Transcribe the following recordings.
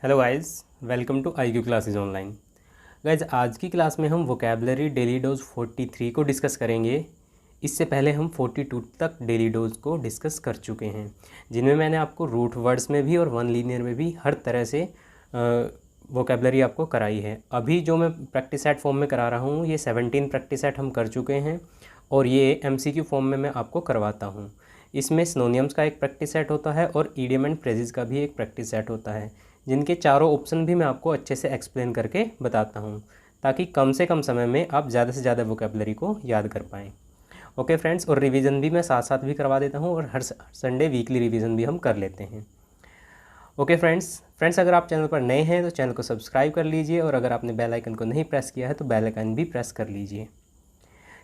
Hello guys, welcome to IQ classes online. Guys, आज की class में हम वोकेबलरी डेली डोज 43 को डिस्कस करेंगे। इससे पहले हम 42 तक डेली डोज को डिस्कस कर चुके हैं, जिनमें मैंने आपको रूट वर्ड्स में भी और वन लीनियर में भी हर तरह से वोकेबलरी आपको कराई है। अभी जो मैं प्रैक्टिस सेट फॉर्म में करा रहा हूँ, ये 17 प्रैक्टिस सेट हम कर चुके हैं और ये MCQ फॉर्म में मैं आपको करवाता हूँ। इसमें सिनोनिम्स का एक प्रैक्टिस सेट होता है और इडियम एंड फ्रेजेस का भी एक प्रैक्टिस सेट होता है, जिनके चारों ऑप्शन भी मैं आपको अच्छे से एक्सप्लेन करके बताता हूँ, ताकि कम से कम समय में आप ज़्यादा से ज़्यादा वोकेबलरी को याद कर पाएँ। ओके फ्रेंड्स, और रिवीजन भी मैं साथ साथ भी करवा देता हूँ और हर संडे वीकली रिवीजन भी हम कर लेते हैं। ओके फ्रेंड्स, अगर आप चैनल पर नए हैं तो चैनल को सब्सक्राइब कर लीजिए और अगर आपने बेल आइकन को नहीं प्रेस किया है तो बेल आइकन भी प्रेस कर लीजिए।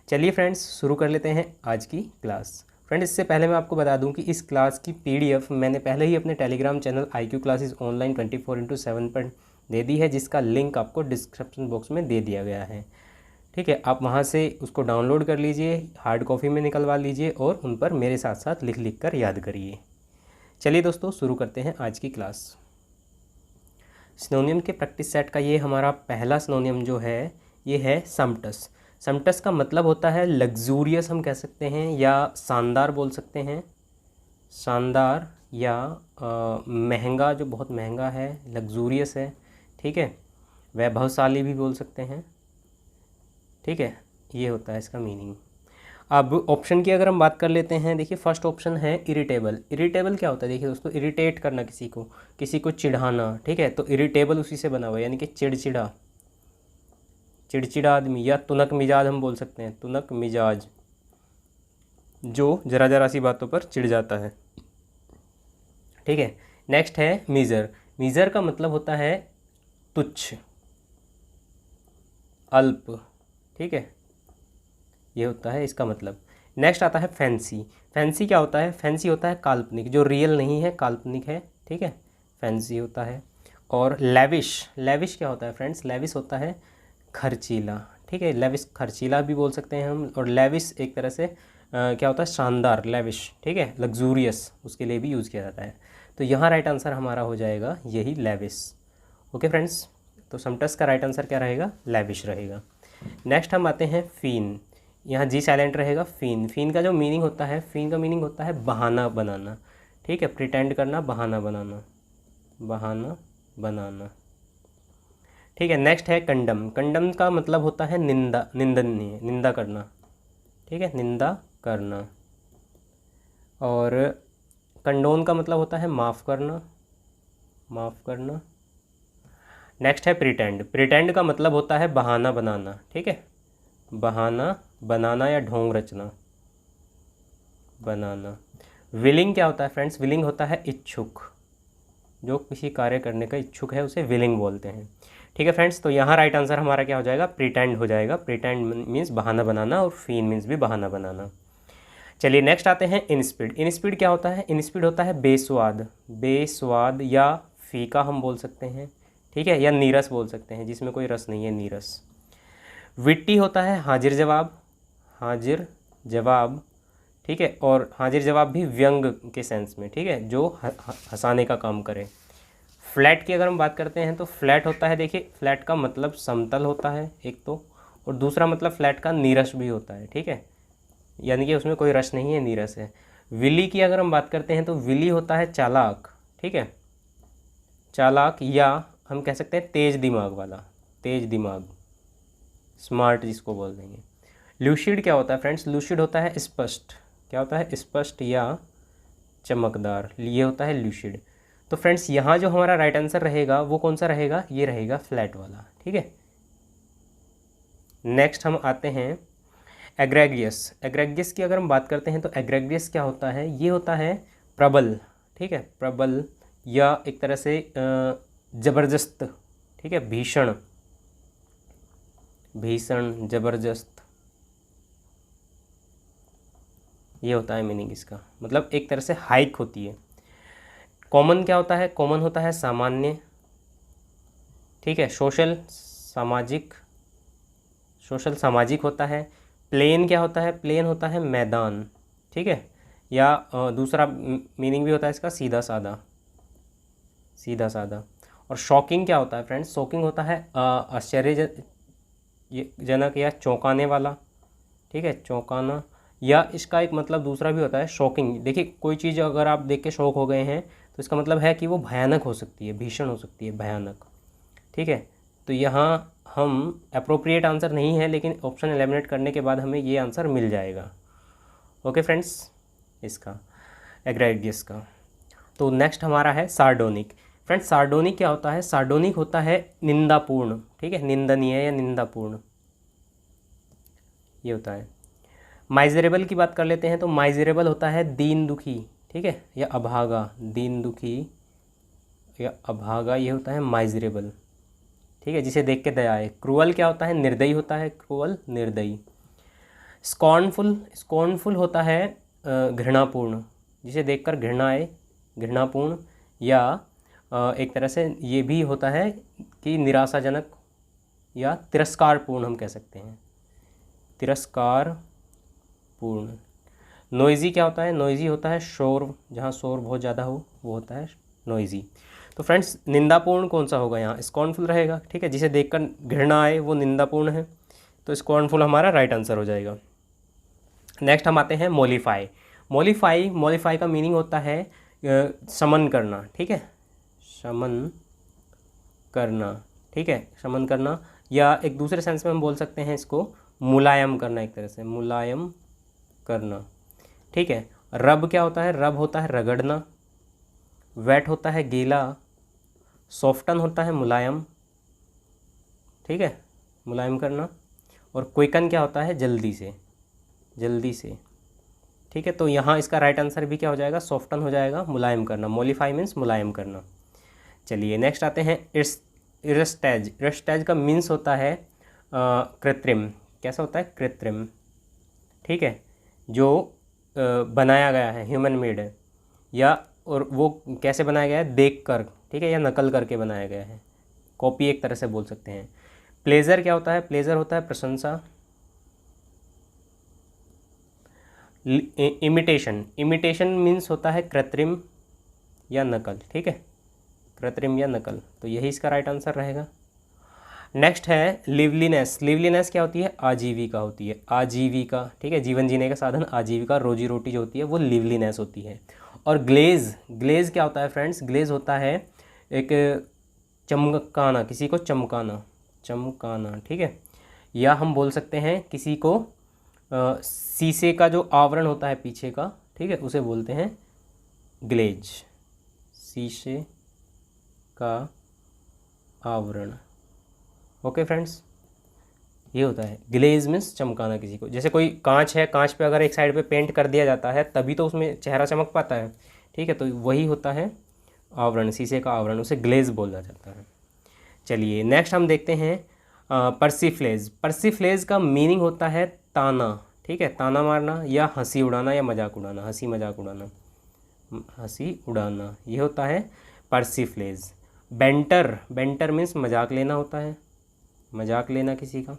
चलिए फ्रेंड्स, शुरू कर लेते हैं आज की क्लास। फ्रेंड्स, इससे पहले मैं आपको बता दूं कि इस क्लास की PDF मैंने पहले ही अपने Telegram channel IQ classes online 24/7 पर दे दी है, जिसका लिंक आपको डिस्क्रिप्शन बॉक्स में दे दिया गया है। ठीक है, आप वहां से उसको डाउनलोड कर लीजिए, हार्ड कॉपी में निकलवा लीजिए और उन पर मेरे साथ साथ लिख कर याद करिए। चलिए दोस्तों, शुरू करते हैं आज की क्लास। सिनोनियम के प्रैक्टिस सेट का ये हमारा पहला सिनोनियम जो है, ये है समटस। समटस का मतलब होता है लग्जूरियस, हम कह सकते हैं, या शानदार बोल सकते हैं। शानदार या महंगा, जो बहुत महंगा है, लग्जूरियस है। ठीक है, वैभवशाली भी बोल सकते हैं। ठीक है, ये होता है इसका मीनिंग। अब ऑप्शन की अगर हम बात कर लेते हैं, देखिए फर्स्ट ऑप्शन है इरिटेबल। इरिटेबल क्या होता है? देखिए दोस्तों, इरिटेट करना, किसी को चिढ़ाना। ठीक है, तो इरिटेबल उसी से बना हुआ है, यानी कि चिड़चिड़ा, चिड़चिड़ा आदमी, या तुनक मिजाज हम बोल सकते हैं। तुनक मिजाज, जो जरा जरा सी बातों पर चिढ़ जाता है। ठीक है, नेक्स्ट है मीज़र। मीज़र का मतलब होता है तुच्छ, अल्प। ठीक है, ये होता है इसका मतलब। नेक्स्ट आता है फैंसी। फैंसी क्या होता है? फैंसी होता है काल्पनिक, जो रियल नहीं है, काल्पनिक है। ठीक है, फैंसी होता है। और लेविश। लेविश क्या होता है फ्रेंड्स? लेविश होता है खर्चीला। ठीक है, लेविश खर्चीला भी बोल सकते हैं हम। और लेविश एक तरह से क्या होता है? शानदार, लेविश। ठीक है, लग्जूरियस, उसके लिए भी यूज़ किया जाता है। तो यहाँ राइट आंसर हमारा हो जाएगा यही, लेविश। ओके फ्रेंड्स, तो समटस का राइट आंसर क्या रहेगा? लेविश रहेगा। नेक्स्ट हम आते हैं फीन। यहाँ जी साइलेंट रहेगा। फीन, फीन का जो मीनिंग होता है, फीन का मीनिंग होता है बहाना बनाना। ठीक है, प्रिटेंड करना, बहाना बनाना, बहाना बनाना। ठीक है, नेक्स्ट है कंडम। कंडम का मतलब होता है निंदा, निंदनीय, निंदा करना। ठीक है, निंदा करना। और कंडोन का मतलब होता है माफ़ करना, माफ़ करना। नेक्स्ट है प्रिटेंड। प्रिटेंड का मतलब होता है बहाना बनाना। ठीक है, बहाना बनाना या ढोंग रचना, बनाना। विलिंग क्या होता है फ्रेंड्स? विलिंग होता है इच्छुक, जो किसी कार्य करने का इच्छुक है उसे विलिंग बोलते हैं। ठीक है फ्रेंड्स, तो यहाँ राइट आंसर हमारा क्या हो जाएगा? प्रिटेंड हो जाएगा। प्रिटेंड मीन्स बहाना बनाना और फीन मीन्स भी बहाना बनाना। चलिए नेक्स्ट आते हैं इनस्पीड। इनस्पीड क्या होता है? इनस्पीड होता है बेस्वाद, बेस्वाद या फीका हम बोल सकते हैं। ठीक है, या नीरस बोल सकते हैं, जिसमें कोई रस नहीं है, नीरस। विट्टी होता है हाजिर जवाब, हाजिर जवाब। ठीक है, और हाजिर जवाब भी व्यंग के सेंस में। ठीक है, जो हंसाने का काम करे। फ्लैट की अगर हम बात करते हैं तो फ्लैट होता है, देखिए फ्लैट का मतलब समतल होता है एक तो, और दूसरा मतलब फ्लैट का नीरस भी होता है। ठीक है, यानी कि उसमें कोई रस नहीं है, नीरस है। विली की अगर हम बात करते हैं तो विली होता है चालाक। ठीक है, चालाक, या हम कह सकते हैं तेज दिमाग वाला, तेज दिमाग, स्मार्ट जिसको बोल देंगे। लूसिड क्या होता है फ्रेंड्स? लूसिड होता है स्पष्ट। क्या होता है? स्पष्ट या चमकदार, ये होता है लूसिड। तो फ्रेंड्स, यहाँ जो हमारा राइट आंसर रहेगा वो कौन सा रहेगा? ये रहेगा फ्लैट वाला। ठीक है, नेक्स्ट हम आते हैं एग्रेगियस। एग्रेगियस की अगर हम बात करते हैं तो एग्रेगियस क्या होता है? ये होता है प्रबल। ठीक है, प्रबल या एक तरह से जबरदस्त। ठीक है, भीषण, भीषण, जबरदस्त, ये होता है मीनिंग इसका। मतलब एक तरह से हाइक होती है। कॉमन क्या होता है? कॉमन होता है सामान्य। ठीक है, सोशल, सामाजिक, सोशल सामाजिक होता है। प्लेन क्या होता है? प्लेन होता है मैदान। ठीक है, या दूसरा मीनिंग भी होता है इसका सीधा साधा, सीधा साधा। और शॉकिंग क्या होता है फ्रेंड्स? शॉकिंग होता है आश्चर्यजनक या चौंकाने वाला, ठीक है, चौंकाना। या इसका एक मतलब दूसरा भी होता है शॉकिंग। देखिए कोई चीज़ अगर आप देख के शॉक हो गए हैं तो इसका मतलब है कि वो भयानक हो सकती है, भीषण हो सकती है, भयानक, ठीक है। तो यहाँ हम अप्रोप्रिएट आंसर नहीं है, लेकिन ऑप्शन एलिमिनेट करने के बाद हमें ये आंसर मिल जाएगा। ओके फ्रेंड्स, इसका एग्राइट गेस का। तो नेक्स्ट हमारा है सार्डोनिक। फ्रेंड्स सार्डोनिक क्या होता है? सार्डोनिक होता है निंदापूर्ण, ठीक है, निंदनीय या निंदापूर्ण, ये होता है। माइजरेबल की बात कर लेते हैं तो माइजरेबल होता है दीन दुखी, ठीक है, या अभागा, दीन दुखी या अभागा, ये होता है माइजरेबल, ठीक है, जिसे देख के दया आए। क्रूअल क्या होता है? निर्दयी होता है, क्रूअल, निर्दयी। स्कॉर्नफुल, स्कॉर्नफुल होता है घृणापूर्ण, जिसे देखकर घृणा आए, घृणापूर्ण। या एक तरह से ये भी होता है कि निराशाजनक या तिरस्कारपूर्ण हम कह सकते हैं, तिरस्कारपूर्ण। नॉइज़ी क्या होता है? नॉइज़ी होता है शोर, जहाँ शोर बहुत ज़्यादा हो वो होता है नॉइज़ी। तो फ्रेंड्स निंदापूर्ण कौन सा होगा यहाँ? स्कॉर्नफुल रहेगा, ठीक है, जिसे देखकर घृणा आए वो निंदापूर्ण है, तो स्कॉर्नफुल हमारा राइट आंसर हो जाएगा। नेक्स्ट हम आते हैं मॉलिफाई। मॉलिफाई का मीनिंग होता है शमन करना, ठीक है, शमन करना, ठीक है, शमन करना। या एक दूसरे सेंस में हम बोल सकते हैं इसको मुलायम करना, एक तरह से मुलायम करना, ठीक है। रब क्या होता है? रब होता है रगड़ना। वेट होता है गीला। सॉफ्टन होता है मुलायम, ठीक है, मुलायम करना। और क्विकन क्या होता है? जल्दी से, जल्दी से, ठीक है। तो यहाँ इसका राइट आंसर भी क्या हो जाएगा? सॉफ्टन हो जाएगा, मुलायम करना। मॉलिफाई मीन्स मुलायम करना। चलिए नेक्स्ट आते हैं इरस्टेज। इरस्टेज का मीन्स होता है कृत्रिम। कैसा होता है? कृत्रिम, ठीक है, जो बनाया गया है, ह्यूमन मेड है, या और वो कैसे बनाया गया है? देख कर, ठीक है, या नकल करके बनाया गया है, कॉपी एक तरह से बोल सकते हैं। प्लेजर क्या होता है? प्लेजर होता है प्रशंसा। इमिटेशन, इमिटेशन मीन्स होता है कृत्रिम या नकल, ठीक है, कृत्रिम या नकल। तो यही इसका राइट आंसर रहेगा। नेक्स्ट है लिवलीनेस। लिवलीनेस क्या होती है? आजीविका होती है, आजीविका, ठीक है, जीवन जीने का साधन, आजीविका, रोजी रोटी जो होती है वो लिवलीनेस होती है। और ग्लेज, ग्लेज क्या होता है फ्रेंड्स? ग्लेज होता है एक चमकाना, किसी को चमकाना, चमकाना, ठीक है। या हम बोल सकते हैं किसी को शीशे का जो आवरण होता है पीछे का, ठीक है, उसे बोलते हैं ग्लेज, शीशे का आवरण। ओके फ्रेंड्स, ये होता है ग्लेज मीन्स चमकाना किसी को। जैसे कोई कांच है, कांच पे अगर एक साइड पे पेंट कर दिया जाता है तभी तो उसमें चेहरा चमक पाता है, ठीक है, तो वही होता है आवरण, शीशे का आवरण, उसे ग्लेज बोला जाता है। चलिए नेक्स्ट हम देखते हैं पर्सिफ्लेज। पर्सिफ्लेज का मीनिंग होता है ताना, ठीक है, ताना मारना या हंसी उड़ाना या मजाक उड़ाना, हंसी मजाक उड़ाना, हंसी उड़ाना, ये होता है पर्सिफ्लेज। बेंटर, बेंटर मीन्स मजाक लेना होता है, मजाक लेना किसी का,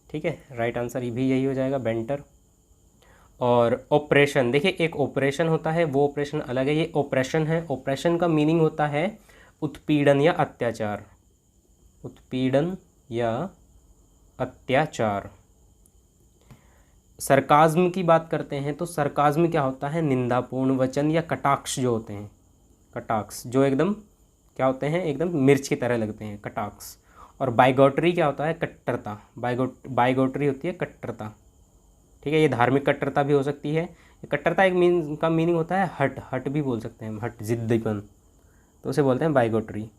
ठीक है, राइट आंसर भी यही हो जाएगा, बेंटर। और ऑपरेशन, देखिए एक ऑपरेशन होता है, वो ऑपरेशन अलग है, ये ऑपरेशन है। ऑपरेशन का मीनिंग होता है उत्पीड़न या अत्याचार, उत्पीड़न या अत्याचार। सरकाज़्म की बात करते हैं तो सरकाज़्म क्या होता है? निंदापूर्ण वचन या कटाक्ष जो होते हैं, कटाक्ष जो एकदम क्या होते हैं? एकदम मिर्च की तरह लगते हैं, कटाक्ष। और बाइगोटरी क्या होता है? कट्टरता, बाइगोटरी होती है कट्टरता, ठीक है, ये धार्मिक कट्टरता भी हो सकती है। कट्टरता एक का मीनिंग होता है हट, हट भी बोल सकते हैं, हट, जिद्दीपन, तो उसे बोलते हैं बाइगोटरी।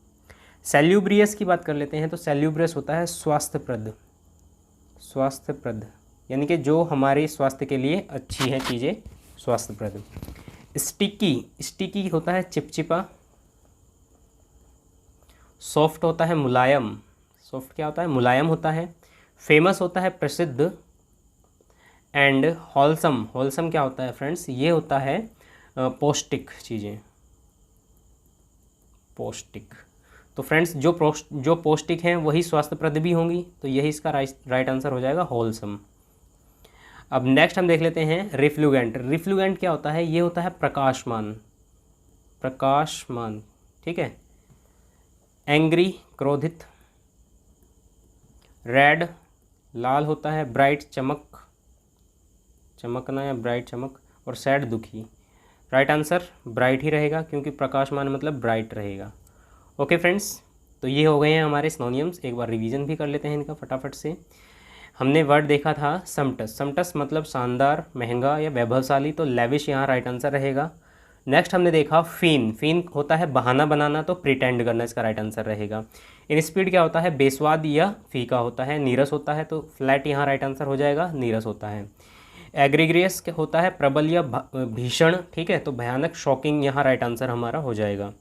सेल्यूब्रियस की बात कर लेते हैं तो सेल्यूब्रियस होता है स्वास्थ्यप्रद, स्वास्थ्यप्रद, यानी कि जो हमारे स्वास्थ्य के लिए अच्छी हैं चीज़ें, स्वास्थ्यप्रद। स्टिकी, स्टिकी होता है चिपचिपा। सॉफ्ट होता है मुलायम, सॉफ्ट क्या होता है? मुलायम होता है। फेमस होता है प्रसिद्ध। एंड होलसम, होलसम क्या होता है फ्रेंड्स? ये होता है पौष्टिक चीज़ें, पौष्टिक। तो फ्रेंड्स जो पौष्टिक हैं वही स्वास्थ्यप्रद भी होंगी, तो यही इसका राइट आंसर हो जाएगा, होलसम। अब नेक्स्ट हम देख लेते हैं रिफ्लुगेंट। रिफ्लुगेंट क्या होता है? ये होता है प्रकाशमान, प्रकाशमान, ठीक है, एंग्री क्रोधित, रेड लाल होता है, ब्राइट चमकना या ब्राइट चमक, और सैड दुखी। राइट आंसर ब्राइट ही रहेगा क्योंकि प्रकाशमान मतलब ब्राइट रहेगा। ओके फ्रेंड्स, तो ये हो गए हैं हमारे सिनोनिम्स। एक बार रिवीजन भी कर लेते हैं इनका फटाफट से। हमने वर्ड देखा था समटस, समटस मतलब शानदार, महंगा या वैभवशाली, तो लेविश यहाँ राइट आंसर रहेगा। नेक्स्ट हमने देखा फीन, फीन होता है बहाना बनाना, तो प्रिटेंड करना इसका राइट आंसर रहेगा। इन स्पीड क्या होता है, बेस्वाद या फीका होता है। नीरस होता है तो फ्लैट यहाँ राइट आंसर हो जाएगा, नीरस होता है। एग्रीग्रियस होता है प्रबल या भीषण, ठीक है, तो भयानक, शॉकिंग यहाँ राइट आंसर हमारा हो जाएगा।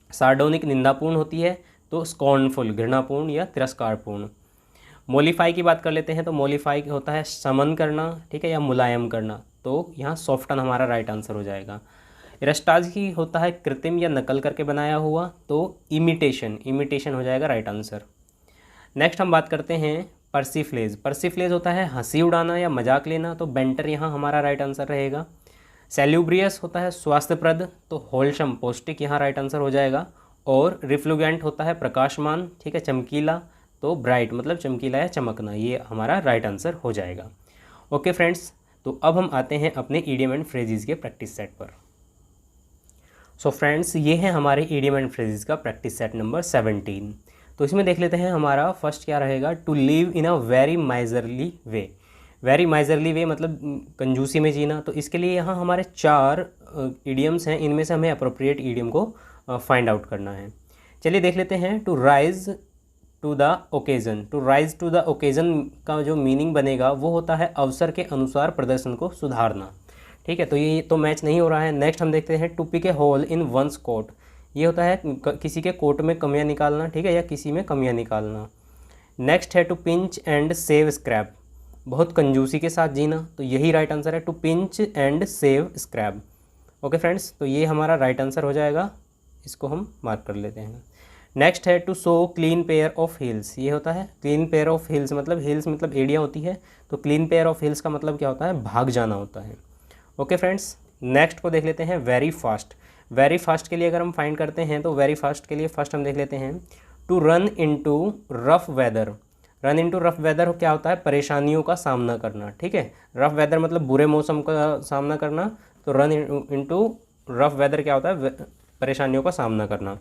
सार्डोनिक निंदापूर्ण होती है, तो स्कॉर्नफुल घृणापूर्ण या तिरस्कारपूर्ण। मोलिफाई की बात कर लेते हैं, तो मोलिफाई होता है समन करना, ठीक है, या मुलायम करना, तो यहाँ सॉफ्टन हमारा राइट आंसर हो जाएगा। इरस्टाज की होता है कृत्रिम या नकल करके बनाया हुआ, तो इमिटेशन, इमिटेशन हो जाएगा राइट आंसर। नेक्स्ट हम बात करते हैं पर्सिफ्लेज, पर्सिफ्लेज होता है हंसी उड़ाना या मजाक लेना, तो बेंटर यहाँ हमारा राइट आंसर रहेगा। सेल्यूब्रियस होता है स्वास्थ्यप्रद, तो होलशम पौष्टिक यहाँ राइट आंसर हो जाएगा। और रिफ्लुगेंट होता है प्रकाशमान, ठीक है, चमकीला, तो ब्राइट मतलब चमकीला या चमकना, ये हमारा राइट आंसर हो जाएगा। ओके फ्रेंड्स, तो अब हम आते हैं अपने ईडियम एंड फ्रेजेस के प्रैक्टिस सेट पर। सो फ्रेंड्स, ये है हमारे ईडियम एंड फ्रेजेस का प्रैक्टिस सेट नंबर 17। तो इसमें देख लेते हैं हमारा फर्स्ट क्या रहेगा, to live in a very miserly way. Very miserly way मतलब कंजूसी में जीना, तो इसके लिए यहाँ हमारे 4 ईडियम्स हैं, इनमें से हमें अप्रोप्रिएट ईडियम को फाइंड आउट करना है। चलिए देख लेते हैं। To rise to the occasion, to rise to the occasion का जो मीनिंग बनेगा वो होता है अवसर के अनुसार प्रदर्शन को सुधारना, ठीक है, तो ये तो मैच नहीं हो रहा है। नेक्स्ट हम देखते हैं to pick a hole in one's coat, ये होता है किसी के कोट में कमियां निकालना, ठीक है, या किसी में कमियां निकालना। नेक्स्ट है to pinch and save scrap, बहुत कंजूसी के साथ जीना, तो यही राइट आंसर है, to pinch and save scrap. Okay friends, तो ये हमारा राइट आंसर हो जाएगा, इसको हम मार्क कर लेते हैं। नेक्स्ट है to show clean pair of heels, ये होता है क्लीन पेयर ऑफ हील्स मतलब हील्स मतलब एड़ियाँ होती है, तो क्लीन पेयर ऑफ हील्स का मतलब क्या होता है, भाग जाना होता है। ओके फ्रेंड्स, नेक्स्ट को देख लेते हैं वेरी फास्ट। वेरी फास्ट के लिए अगर हम फाइंड करते हैं तो वेरी फास्ट के लिए फर्स्ट हम देख लेते हैं to run into rough weather. Run into rough weather क्या होता है, परेशानियों का सामना करना, ठीक है, रफ वेदर मतलब बुरे मौसम का सामना करना, तो रन इनटू रफ वेदर क्या होता है, परेशानियों का सामना करना।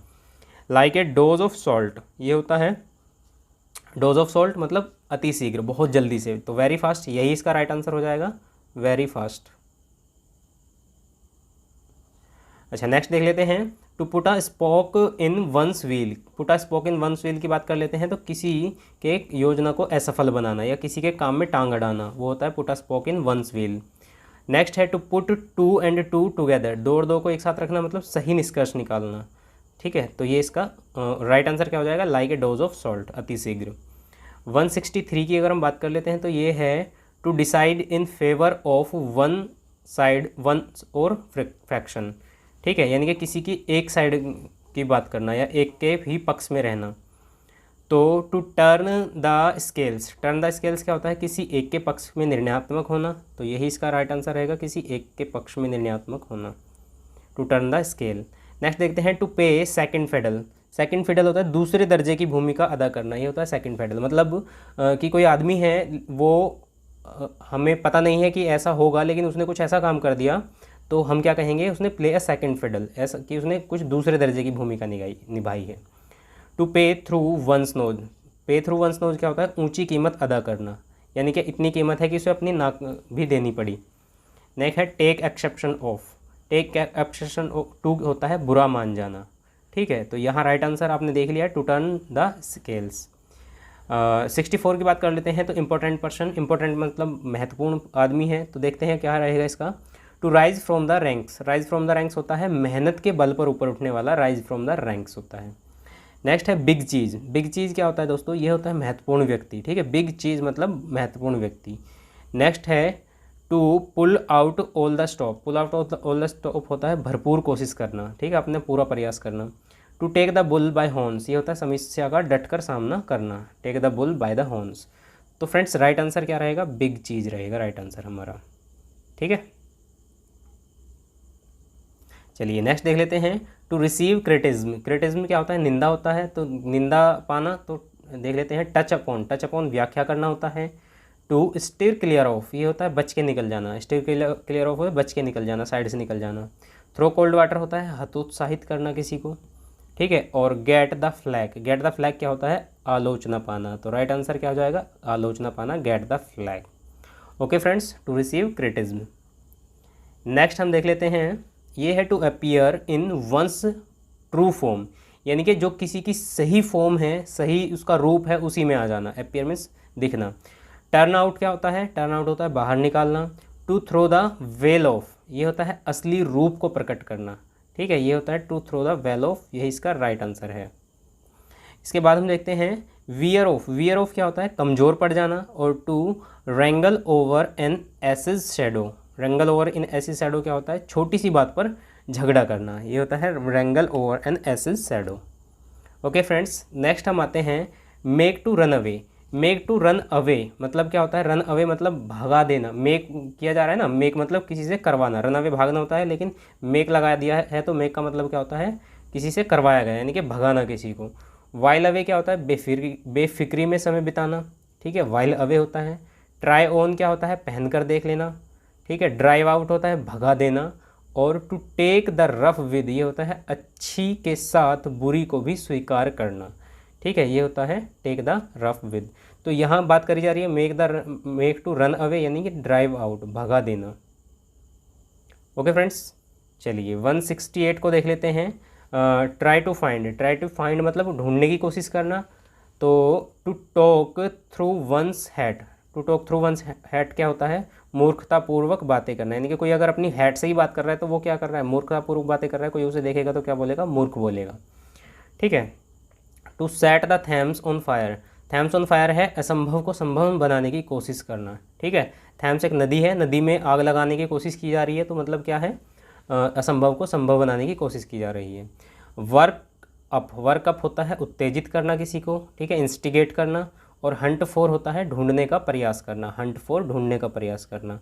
Like a dose of salt, ये होता है डोज ऑफ सॉल्ट मतलब अति शीघ्र, बहुत जल्दी से, तो वेरी फास्ट यही इसका राइट आंसर हो जाएगा, वेरी फास्ट। अच्छा, नेक्स्ट देख लेते हैं to put a spoke in one's wheel. Put a spoke in one's wheel की बात कर लेते हैं, तो किसी के योजना को असफल बनाना या किसी के काम में टांग अड़ाना, वो होता है put a spoke in one's wheel. Next है to put two and two together, दो और दो को एक साथ रखना मतलब सही निष्कर्ष निकालना, ठीक है, तो ये इसका राइट आंसर क्या हो जाएगा, like a dose of salt अति शीघ्र। 163 की अगर हम बात कर लेते हैं तो ये है to decide in favour of one side one or fraction, ठीक है, यानी कि किसी की एक साइड की बात करना या एक के ही पक्ष में रहना। तो to turn the scales, turn the scales क्या होता है, किसी एक के पक्ष में निर्णयात्मक होना, तो यही इसका राइट आंसर रहेगा, किसी एक के पक्ष में निर्णयात्मक होना, to turn the scale. Next देखते हैं टू पे सेकंड फिडल। सेकंड फिडल होता है दूसरे दर्जे की भूमिका अदा करना, ये होता है सेकंड फिडल मतलब कि कोई आदमी है, वो हमें पता नहीं है कि ऐसा होगा, लेकिन उसने कुछ ऐसा काम कर दिया तो हम क्या कहेंगे, उसने प्ले अ सेकंड फिडल, ऐसा कि उसने कुछ दूसरे दर्जे की भूमिका निभाई है। टू पे थ्रू वंस नोज, पे थ्रू वंस नोज क्या होता है, ऊंची कीमत अदा करना, यानी कि इतनी कीमत है कि उसे अपनी नाक भी देनी पड़ी। नेक्स्ट है take exception of, take exception to होता है बुरा मान जाना, ठीक है, तो यहाँ राइट आंसर आपने देख लिया, टू टर्न द स्केल्स। 64 की बात कर लेते हैं, तो इम्पोर्टेंट पर्सन, इम्पोर्टेंट मतलब महत्वपूर्ण आदमी है, तो देखते हैं क्या रहेगा इसका, to rise from the ranks. Rise from the ranks होता है मेहनत के बल पर ऊपर उठने वाला, राइज फ्रॉम द रैंक्स होता है। नेक्स्ट है बिग चीज़। बिग चीज़ क्या होता है दोस्तों, ये होता है महत्वपूर्ण व्यक्ति, ठीक है, बिग चीज़ मतलब महत्वपूर्ण व्यक्ति। नेक्स्ट है to pull out all the stop. Pull out all the stop होता है भरपूर कोशिश करना, ठीक है, अपने पूरा प्रयास करना। To take the bull by horns, ये होता है समस्या का डटकर सामना करना, take the bull by the horns. तो फ्रेंड्स राइट आंसर क्या रहेगा, बिग चीज़ रहेगा राइट आंसर हमारा, ठीक है। चलिए नेक्स्ट देख लेते हैं टू रिसीव क्रिटिज्म, क्रिटिज्म क्या होता है, निंदा होता है, तो निंदा पाना, तो देख लेते हैं टच अपॉन, टच अपॉन व्याख्या करना होता है। टू स्टीयर क्लियर ऑफ, ये होता है बच के निकल जाना, स्टीयर क्लियर ऑफ है बच के निकल जाना, साइड से निकल जाना। थ्रो कोल्ड वाटर होता है हतोत्साहित करना किसी को, ठीक है। और gate the flag, get the flag क्या होता है, आलोचना पाना। तो राइट आंसर क्या हो जाएगा, आलोचना पाना, get the flag. Okay friends, to receive criticism. Next हम देख लेते हैं, ये है to appear in one's true form, यानी कि जो किसी की सही फॉर्म है, सही उसका रूप है, उसी में आ जाना। अपीयर मीन्स दिखना। टर्न आउट क्या होता है, टर्न आउट होता है बाहर निकालना। To throw the veil off, ये होता है असली रूप को प्रकट करना, ठीक है, ये होता है to throw the veil off, यही इसका राइट आंसर है। इसके बाद हम देखते हैं वियर ऑफ, वियर ऑफ क्या होता है, कमज़ोर पड़ जाना। और to wrangle over an acid shadow, wrangle over in acid shadow क्या होता है, छोटी सी बात पर झगड़ा करना, ये होता है wrangle over an acid shadow. Okay friends, next हम आते हैं make to run away. Make to run away मतलब क्या होता है, रन अवे मतलब भगा देना, मेक किया जा रहा है ना, मेक मतलब किसी से करवाना, रन अवे भागना होता है, लेकिन मेक लगा दिया है तो मेक का मतलब क्या होता है, किसी से करवाया गया, यानी कि भगाना किसी को। वाइल अवे क्या होता है, बेफिक्री में समय बिताना, ठीक है, वाइल अवे होता है। ट्राई ऑन क्या होता है, पहन कर देख लेना, ठीक है। ड्राइव आउट होता है भगा देना। और to take the rough with, ये होता है अच्छी के साथ बुरी को भी स्वीकार करना, ठीक है, ये होता है टेक द रफ विद। तो यहाँ बात करी जा रही है मेक टू रन अवे, यानी कि ड्राइव आउट, भगा देना। ओके फ्रेंड्स, चलिए 168 को देख लेते हैं। Try to find, try to find मतलब ढूंढने की कोशिश करना। तो to talk through one's hat, to talk through one's hat क्या होता है, मूर्खतापूर्वक बातें करना, यानी कि कोई अगर अपनी हैट से ही बात कर रहा है तो वो क्या कर रहा है, मूर्खतापूर्वक बातें कर रहा है, कोई उसे देखेगा तो क्या बोलेगा, मूर्ख बोलेगा, ठीक है। To set the Thames on fire, Thames on fire है असंभव को संभव बनाने की कोशिश करना, ठीक है। थैम्स एक नदी है, नदी में आग लगाने की कोशिश की जा रही है, तो मतलब क्या है, असंभव को संभव बनाने की कोशिश की जा रही है। वर्क अप, वर्क अप होता है उत्तेजित करना किसी को, ठीक है, इंस्टिगेट करना। और हंट फॉर होता है ढूंढने का प्रयास करना, हंट फॉर ढूंढने का प्रयास करना।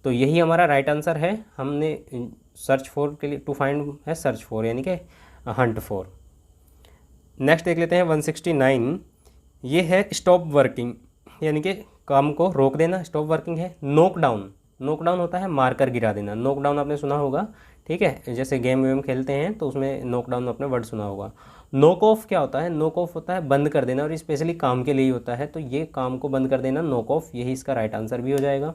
तो यही हमारा राइट आंसर है। हमने सर्च फॉर के लिए टू फाइंड है सर्च फॉर, यानी कि हंट फॉर। नेक्स्ट देख लेते हैं 169, ये है स्टॉप वर्किंग, यानी कि काम को रोक देना, स्टॉप वर्किंग है। नॉक डाउन, नॉक डाउन होता है मारकर गिरा देना, नॉक डाउन आपने सुना होगा, ठीक है, जैसे गेम वेम खेलते हैं तो उसमें नॉक डाउन आपने वर्ड सुना होगा। नॉक ऑफ क्या होता है, नॉक ऑफ होता है बंद कर देना, और स्पेशली काम के लिए ही होता है, तो ये काम को बंद कर देना, नॉक ऑफ, यही इसका राइट आंसर भी हो जाएगा।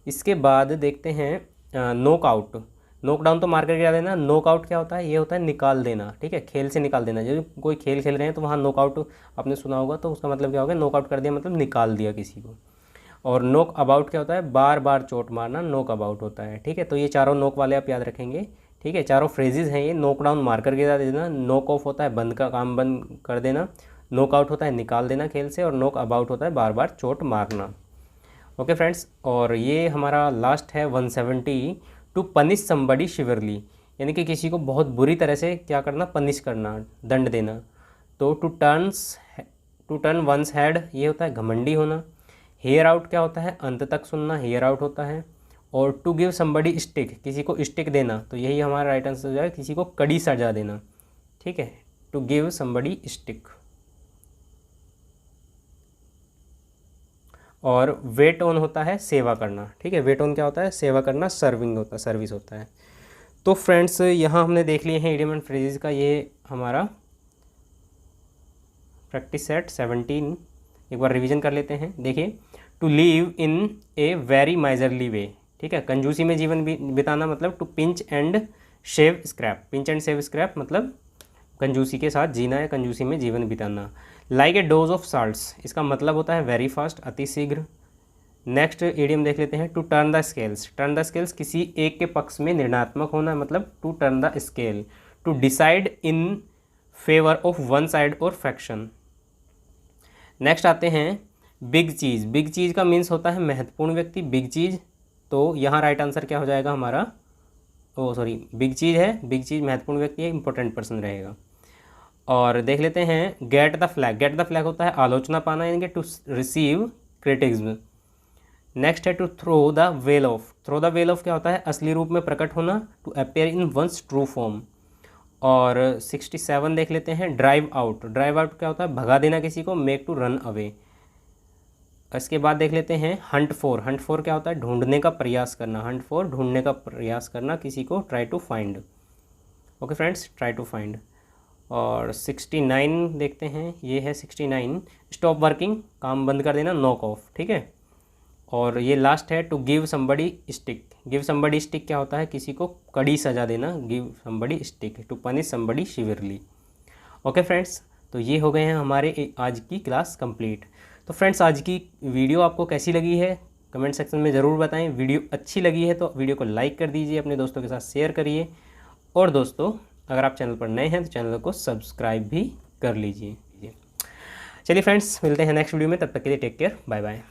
इसके बाद देखते हैं नॉक आउट, नॉक डाउन तो मार कर गिरा देना, नॉक आउट क्या होता है, ये होता है निकाल देना, ठीक है, खेल से निकाल देना। जब कोई खेल खेल रहे हैं तो वहाँ नॉक आउट आपने सुना होगा, तो उसका मतलब क्या होगा, नॉक आउट कर दिया मतलब निकाल दिया किसी को। और नॉक अबाउट क्या होता है, बार बार चोट मारना, नॉक अबाउट होता है, ठीक है। तो ये चारों नॉक वाले आप याद रखेंगे, ठीक है, चारों फ्रेजेस हैं ये। नॉक डाउन मार कर गिरा देना, नॉक ऑफ होता है बंद का काम बंद कर देना, नॉक आउट होता है निकाल देना खेल से, और नॉक अबाउट होता है बार बार चोट मारना। ओके फ्रेंड्स, और ये हमारा लास्ट है 170, टू पनिश समबडी शिवरली, यानी कि किसी को बहुत बुरी तरह से क्या करना, पनिश करना, दंड देना। तो टू टर्न वंस हेड, ये होता है घमंडी होना। हेयर आउट क्या होता है, अंत तक सुनना, हेयर आउट होता है। और टू गिव समबडी स्टिक, किसी को स्टिक देना, तो यही हमारा राइट आंसर हो जाएगा, किसी को कड़ी सजा देना, ठीक है, टू गिव समबडी स्टिक। और वेट ऑन होता है सेवा करना, ठीक है, वेट ऑन क्या होता है, सेवा करना, सर्विंग होता है, सर्विस होता है। तो फ्रेंड्स, यहाँ हमने देख लिए हैं इडियम एंड फ्रेजेस का ये हमारा प्रैक्टिस सेट 17। एक बार रिवीजन कर लेते हैं। देखिए, to leave in a very miserly way, ठीक है, कंजूसी में जीवन बिताना मतलब to pinch and shave scrap, pinch and save scrap मतलब कंजूसी के साथ जीना या कंजूसी में जीवन बिताना। Like a dose of salts, इसका मतलब होता है वेरी फास्ट, अति शीघ्र। नेक्स्ट इडियम देख लेते हैं, to turn the scales, turn the scales किसी एक के पक्ष में निर्णयात्मक होना, मतलब to turn the scale. To decide in favour of one side or faction. Next आते हैं बिग चीज़, बिग चीज़ का मीन्स होता है महत्वपूर्ण व्यक्ति, बिग चीज़। तो यहाँ राइट आंसर क्या हो जाएगा हमारा, बिग चीज़ है, बिग चीज़ महत्वपूर्ण व्यक्ति है, इंपॉर्टेंट पर्सन रहेगा। और देख लेते हैं get the flag, get the flag होता है आलोचना पाना, यानी कि टू रिसीव क्रिटिसिज्म। नेक्स्ट है to throw the veil off, throw the veil off क्या होता है असली रूप में प्रकट होना, to appear in one's true form. और 67 देख लेते हैं, ड्राइव आउट। ड्राइव आउट क्या होता है? भगा देना किसी को, मेक टू रन अवे। इसके बाद देख लेते हैं हंट फॉर। हंट फॉर क्या होता है? ढूंढने का प्रयास करना। हंट फॉर ढूंढने का प्रयास करना किसी को, try to find. Okay friends, try to find. और 69 देखते हैं, ये है 69, स्टॉप वर्किंग, काम बंद कर देना, नॉक ऑफ। ठीक है। और ये लास्ट है to give somebody stick. Give somebody stick क्या होता है? किसी को कड़ी सजा देना, give somebody stick, to punish somebody severely. Okay friends, तो ये हो गए हैं हमारे आज की क्लास कंप्लीट। तो फ्रेंड्स, आज की वीडियो आपको कैसी लगी है कमेंट सेक्शन में ज़रूर बताएं। वीडियो अच्छी लगी है तो वीडियो को लाइक कर दीजिए, अपने दोस्तों के साथ शेयर करिए। और दोस्तों, अगर आप चैनल पर नए हैं तो चैनल को सब्सक्राइब भी कर लीजिए। चलिए फ्रेंड्स, मिलते हैं नेक्स्ट वीडियो में, तब तक के लिए टेक केयर, बाय बाय।